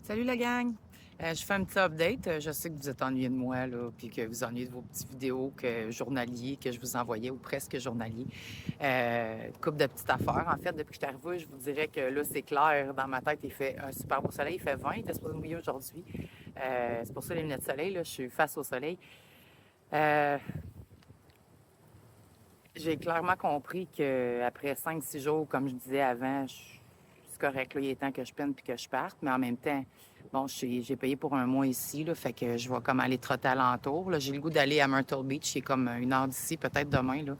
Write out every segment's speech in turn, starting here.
Salut la gang! Je fais un petit update. Je sais que vous êtes ennuyés de moi, là, puis que vous ennuyez de vos petites vidéos journaliers que je vous envoyais, ou presque journaliers. Une couple de petites affaires. En fait, depuis que je suis arrivée, je vous dirais que là, c'est clair. Dans ma tête, il fait un super beau soleil. Il fait 20. Il était supposé mouiller aujourd'hui. C'est pour ça les lunettes de soleil. Là, je suis face au soleil. Euh, j'ai clairement compris qu'après 5-6 jours, comme je disais avant, c'est correct, là, il est temps que je peine puis que je parte. Mais en même temps, bon, j'ai payé pour un mois ici, là, fait que je vais comme aller trotter alentour. Là. J'ai le goût d'aller à Myrtle Beach, qui est comme 1 heure d'ici, peut-être demain. Là.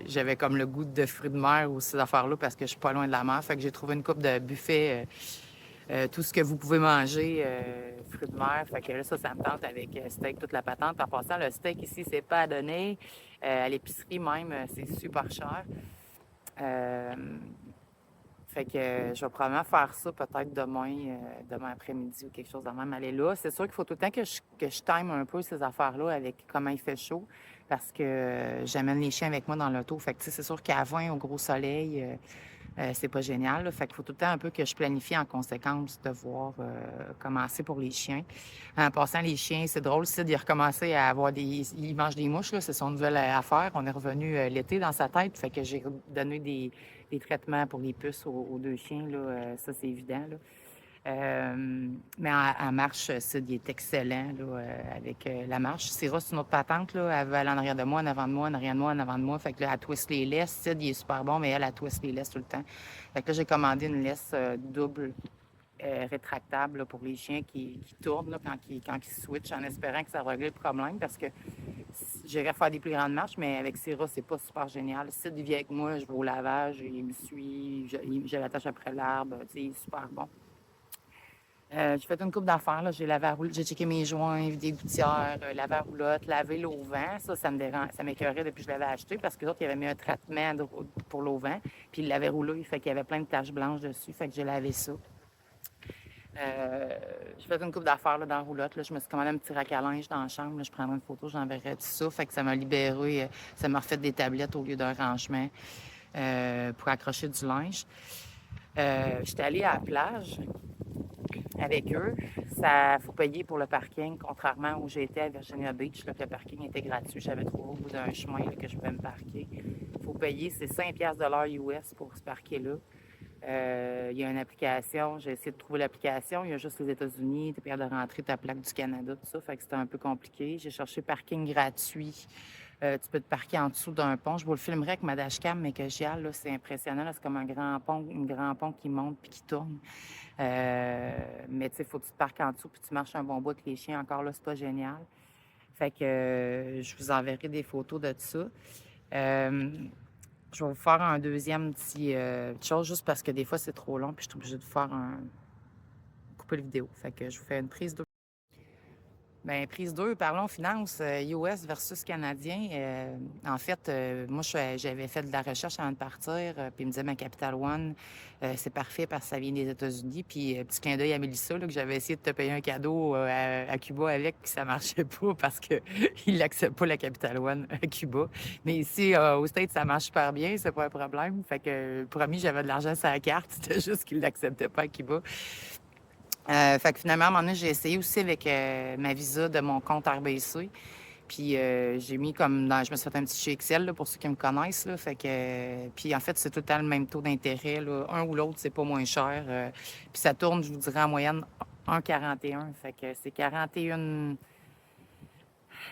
J'avais comme le goût de fruits de mer ou ces affaires-là parce que je suis pas loin de la mer. Fait que j'ai trouvé une coupe de buffet. Tout ce que vous pouvez manger, fruits de mer. Fait que là, ça me tente avec steak, toute la patente. En passant, le steak ici, c'est pas à donner. À l'épicerie même, c'est super cher. Euh, Fait que je vais probablement faire ça peut-être demain après-midi ou quelque chose de même. Aller là. C'est sûr qu'il faut tout le temps que je time un peu ces affaires-là avec comment il fait chaud parce que j'amène les chiens avec moi dans l'auto. Fait que tu sais, c'est sûr qu'à 20 au gros soleil, c'est pas génial. Là. Fait qu'il faut tout le temps un peu que je planifie en conséquence de voir comment c'est pour les chiens. En passant, les chiens, c'est drôle, c'est d'y recommencer à avoir des. Ils mangent des mouches, là, c'est son nouvelle affaire. On est revenu l'été dans sa tête. Fait que j'ai donné des traitements pour les puces aux deux chiens. Là, ça, c'est évident. Là. Mais en marche, Sid, il est excellent là, avec la marche. Syrah, c'est une autre patente. Là. Elle va aller en arrière de moi, en avant de moi, en arrière de moi, en avant de moi. Fait que là, elle twist les laisses. Sid, il est super bon, mais elle twist les laisses tout le temps. Fait que là, j'ai commandé une laisse double rétractable là, pour les chiens qui tournent là, quand ils switchent, en espérant que ça va régler le problème parce que j'irais faire des plus grandes marches, mais avec Syrah, c'est pas super génial. Sid, il vient avec moi, je vais au lavage, il me suit, je l'attache après l'arbre. Tu sais, il est super bon. J'ai fait une coupe d'affaires. Là. J'ai lavé à roulettes, j'ai checké mes joints, vidé gouttière, lavé à roulotte, lavé l'eau vent. Ça me dérange, ça m'écœurait depuis que je l'avais acheté parce que l'autre, il avait mis un traitement pour l'eau vent. Puis il l'avait roulé, fait qu'il y avait plein de taches blanches dessus. Fait que j'ai lavé ça. J'ai fait une coupe d'affaires là, dans la roulotte. Là. Je me suis commandé un petit rack à linge dans la chambre. Là. Je prendrai une photo, j'enverrai tout ça. Fait que ça m'a libéré, ça m'a refait des tablettes au lieu d'un rangement pour accrocher du linge. J'étais allée à la plage avec eux. Ça faut payer pour le parking, contrairement où j'étais à Virginia Beach, là, que le parking était gratuit. J'avais trouvé au bout d'un chemin là, que je pouvais me parquer. Il faut payer, c'est 5 de l'heure US pour se parquer là. Il y a une application, j'ai essayé de trouver l'application. Il y a juste les États-Unis, tu es capable de rentrer ta plaque du Canada, tout ça, fait que c'était un peu compliqué. J'ai cherché parking gratuit. Tu peux te parquer en dessous d'un pont. Je vous le filmerai avec ma dashcam, mais que j'y aille, là, c'est impressionnant. Là, c'est comme un grand pont qui monte puis qui tourne. Mais tu sais, il faut que tu te parques en dessous puis tu marches un bon bout avec les chiens. Encore là, c'est pas génial. Fait que je vous enverrai des photos de ça. Euh, je vais vous faire un deuxième petit chose juste parce que des fois c'est trop long puis je suis obligée de faire couper le vidéo. Fait que je vous fais une prise de. Bien, prise 2, parlons finances, US versus Canadien. En fait, moi, j'avais fait de la recherche avant de partir, puis il me disait ma Capital One, c'est parfait parce que ça vient des États-Unis. Puis, petit clin d'œil à Mélissa, là, que j'avais essayé de te payer un cadeau à Cuba avec, puis ça marchait pas parce qu'il n'accepte pas la Capital One à Cuba. Mais ici, au States, ça marche super bien, c'est pas un problème. Fait que, promis, j'avais de l'argent sur la carte, c'était juste qu'il l'acceptait pas à Cuba. Fait que finalement, à un moment donné, j'ai essayé aussi avec ma visa de mon compte RBC. Puis j'ai mis comme dans. Je me suis fait un petit chez Excel là, pour ceux qui me connaissent. Là, fait que, puis en fait, c'est tout le temps le même taux d'intérêt. Là. Un ou l'autre, c'est pas moins cher. Puis ça tourne, je vous dirais, en moyenne 1,41. Fait que c'est 41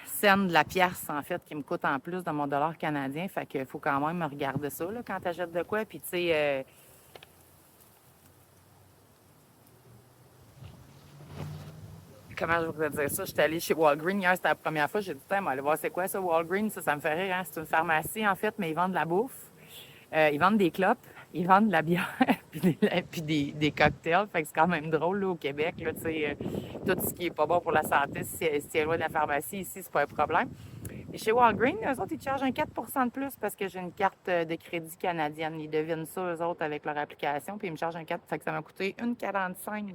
cents de la pièce, en fait, qui me coûte en plus de mon dollar canadien. Fait qu'il faut quand même regarder ça là, quand tu achètes de quoi. Puis tu sais. Comment je voudrais dire ça? J'étais allée chez Walgreens hier, c'était la première fois. J'ai dit, tiens, aller voir c'est quoi ça, Walgreens? Ça me fait rire, hein? C'est une pharmacie, en fait, mais ils vendent de la bouffe. Ils vendent des clopes, ils vendent de la bière, puis des cocktails. Fait que c'est quand même drôle, là, au Québec, là, tu sais, tout ce qui est pas bon pour la santé, si c'est loin de la pharmacie, ici, c'est pas un problème. Et chez Walgreens, eux autres, ils te chargent un 4 de plus parce que j'ai une carte de crédit canadienne. Ils devinent ça, eux autres, avec leur application, puis ils me chargent un 4. Fait que ça m'a coûté 1,45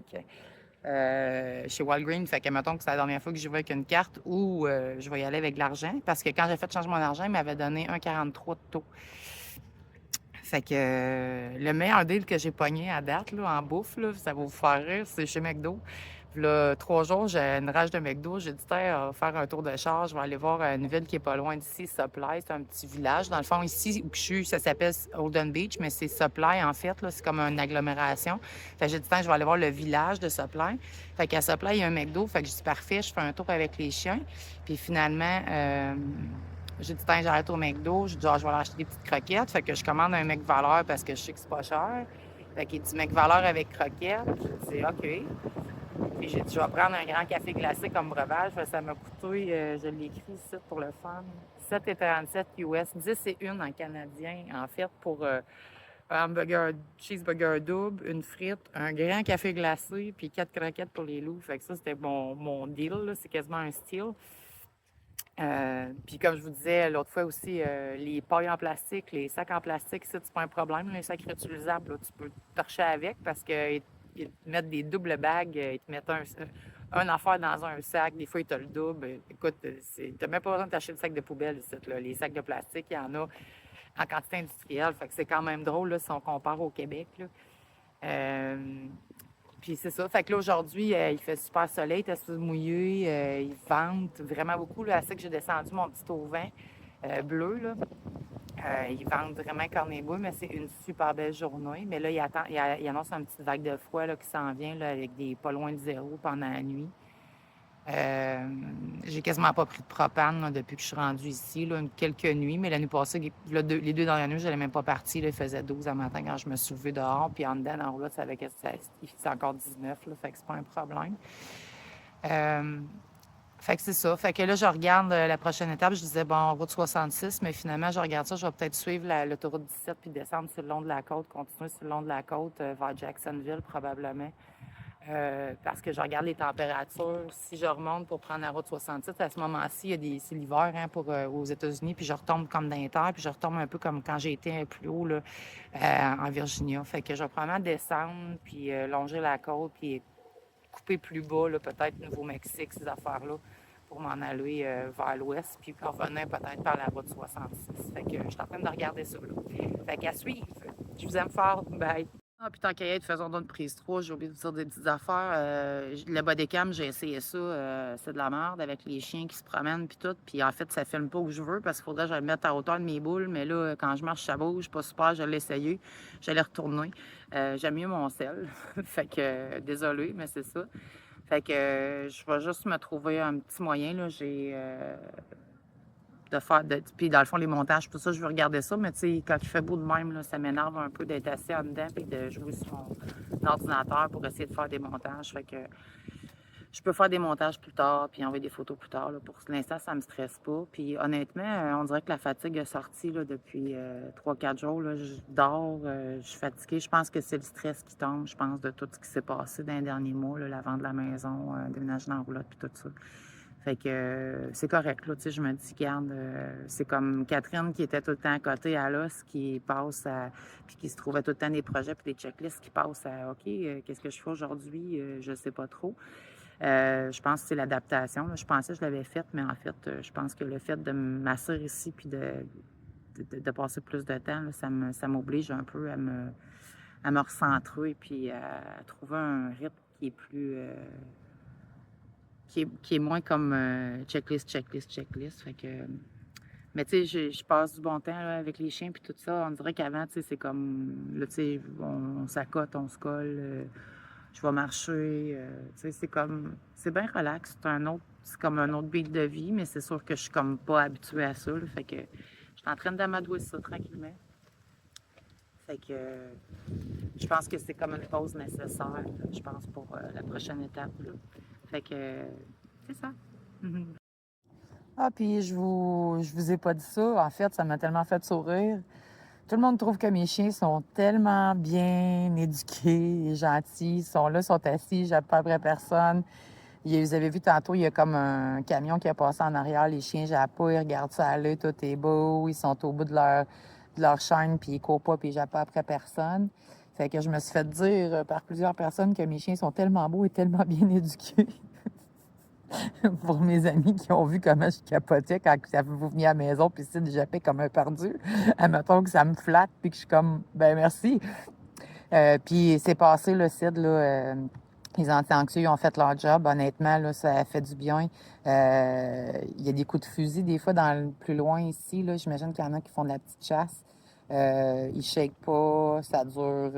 chez Walgreens. Fait que, mettons que c'est la dernière fois que j'y vais avec une carte ou je vais y aller avec de l'argent. Parce que quand j'ai fait changer mon argent, il m'avait donné 1,43 de taux. Fait que le meilleur deal que j'ai pogné à date là, en bouffe, là, ça va vous faire rire, c'est chez McDo. Là, 3 jours, j'ai une rage de McDo. J'ai dit, tiens, on va faire un tour de char. Je vais aller voir une ville qui est pas loin d'ici, Supply. C'est un petit village. Dans le fond, ici où je suis, ça s'appelle Holden Beach, mais c'est Supply, en fait. Là, c'est comme une agglomération. Fait que j'ai dit, tiens, je vais aller voir le village de Supply. Fait qu'à Supply, il y a un McDo. Fait que je dis, parfait, je fais un tour avec les chiens. Puis finalement, j'ai dit, tiens, j'arrête au McDo. J'ai dit, ah, je vais aller acheter des petites croquettes. Fait que je commande un McValeur parce que je sais que c'est pas cher. Fait qu'il dit McValeur avec croquettes. J'ai dit, OK. Puis j'ai dit, je vais prendre un grand café glacé comme breuvage. Ça m'a coûté, je l'ai écrit ici pour le fun, 7,37 US, 10 et 1 en canadien, en fait, pour un hamburger, cheeseburger double, une frite, un grand café glacé, puis 4 croquettes pour les loups. Fait que ça, c'était mon deal, là. C'est quasiment un steal. Puis comme je vous disais l'autre fois aussi, les pailles en plastique, les sacs en plastique, ça, c'est pas un problème. Les sacs réutilisables, là, tu peux te torcher avec parce qu'ils te mettent des doubles bagues, ils te mettent un affaire dans un sac, des fois ils te le double. Écoute, t'as même pas besoin de t'acheter le sac de poubelle ici, là. Les sacs de plastique, il y en a en quantité industrielle. Fait que c'est quand même drôle là, si on compare au Québec, là. Puis c'est ça. Fait que là, aujourd'hui, il fait super soleil, il était mouillé, il vente vraiment beaucoup. Là, à ça que j'ai descendu mon petit auvent bleu, là. Ils vendent vraiment cornet-bois, mais c'est une super belle journée. Mais là, il annonce une petite vague de froid là, qui s'en vient là, avec des pas loin de zéro pendant la nuit. J'ai quasiment pas pris de propane là, depuis que je suis rendue ici, là, quelques nuits, mais la nuit passée, les 2 dernières nuits, je n'allais même pas partie. Là, il faisait 12 à matin quand je me suis levée dehors, puis en dedans, en roulotte, il faisait encore 19, là, fait que c'est pas un problème. Fait que c'est ça. Fait que là, je regarde la prochaine étape. Je disais, bon, route 66, mais finalement, je regarde ça. Je vais peut-être suivre l'autoroute 17 puis descendre sur le long de la côte, continuer sur le long de la côte vers Jacksonville, probablement. Parce que je regarde les températures. Si je remonte pour prendre la route 67, à ce moment-ci, c'est l'hiver hein, aux États-Unis, puis je retombe comme dans les terres, puis je retombe un peu comme quand j'ai été plus haut là, en Virginia. Fait que je vais probablement descendre, puis longer la côte, puis couper plus bas, là, peut-être Nouveau-Mexique, ces affaires-là, pour m'en aller vers l'ouest, puis revenir peut-être par la route 66. Fait que je suis en train de regarder ça, là. Fait qu'à suivre. Je vous aime fort. Bye. Ah, puis tant qu'à y être, faisons donc une prise 3. J'ai oublié de vous dire des petites affaires. Le bodycam, j'ai essayé ça. C'est de la merde avec les chiens qui se promènent puis tout. Puis en fait, ça filme pas où je veux parce qu'il faudrait que je le mette à hauteur de mes boules. Mais là, quand je marche, ça bouge. Pas super, je l'ai essayé. J'allais retourner. J'aime mieux mon sel. Fait que, désolée, mais c'est ça. Fait que je vais juste me trouver un petit moyen. Là. De faire. Puis dans le fond, les montages, tout ça, je veux regarder ça, mais tu sais, quand il fait beau de même, là, ça m'énerve un peu d'être assis en dedans et de jouer sur mon ordinateur pour essayer de faire des montages. Fait que je peux faire des montages plus tard puis envoyer des photos plus tard. Là. Pour l'instant, ça me stresse pas. Puis honnêtement, on dirait que la fatigue est sortie là, depuis 3-4 jours. Là. Je dors, je suis fatiguée. Je pense que c'est le stress qui tombe, je pense, de tout ce qui s'est passé dans les derniers mois, là, la vente de la maison, déménagement en roulotte puis tout ça. Fait que c'est correct, là, tu sais, je me dis, garde, c'est comme Catherine qui était tout le temps à côté à l'os, qui passe à, puis qui se trouvait tout le temps des projets puis des checklists qui passent à, OK, qu'est-ce que je fais aujourd'hui? Je sais pas trop. Je pense que c'est l'adaptation. Là. Je pensais que je l'avais faite, mais en fait, je pense que le fait de m'asseoir ici puis de passer plus de temps, là, ça m'oblige un peu à me recentrer puis à trouver un rythme qui est plus... qui est moins comme checklist, checklist, checklist. Fait que, mais tu sais, je passe du bon temps là, avec les chiens puis tout ça. On dirait qu'avant, tu sais, c'est comme, là, tu sais, on s'accote, on se colle, je vais marcher. Tu sais, c'est bien relax. C'est comme un autre beat de vie, mais c'est sûr que je suis comme pas habituée à ça. Là, fait que je suis en train d'amadouer ça tranquillement. Fait que je pense que c'est comme une pause nécessaire, là, je pense, pour la prochaine étape. Là. Fait que c'est ça. Ah, puis je vous ai pas dit ça. En fait, ça m'a tellement fait sourire. Tout le monde trouve que mes chiens sont tellement bien éduqués et gentils. Ils sont là, sont assis, j'appelle pas après personne. Vous avez vu tantôt, il y a comme un camion qui a passé en arrière. Les chiens jappent pas, ils regardent ça aller, tout est beau. Ils sont au bout de leur chaîne, puis ils courent pas, puis ils jappent pas après personne. Fait que je me suis fait dire par plusieurs personnes que mes chiens sont tellement beaux et tellement bien éduqués. pour mes amis qui ont vu comment je capotais quand vous veniez à la maison, puis Sid jappait comme un perdu. Admettons que ça me flatte, puis que je suis comme, ben merci. Puis c'est passé, le Sid, là, les anti-anxieux, ils ont fait leur job. Honnêtement, là, ça a fait du bien. Il y a des coups de fusil, des fois, plus loin ici. Là, j'imagine qu'il y en a qui font de la petite chasse. Ils ne shakent pas. Ça dure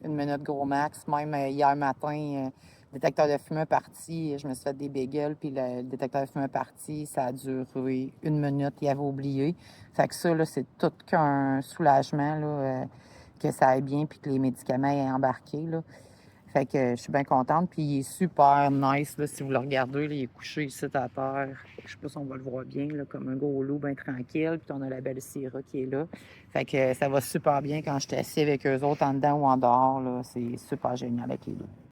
1 minute gros max. Même hier matin, le détecteur de fumée est parti. Je me suis fait des bagels, puis le détecteur de fumée est parti. Ça a duré 1 minute. Il avait oublié. Fait que ça, là, c'est tout qu'un soulagement, là, que ça aille bien, puis que les médicaments aient embarqué, là. Fait que je suis bien contente. Puis il est super nice, là, si vous le regardez, là, il est couché ici à terre. Je sais pas si on va le voir bien, là, comme un gros loup bien tranquille. Puis on a la belle Syrah qui est là. Fait que ça va super bien quand je suis assis avec eux autres en dedans ou en dehors, là. C'est super génial avec les deux.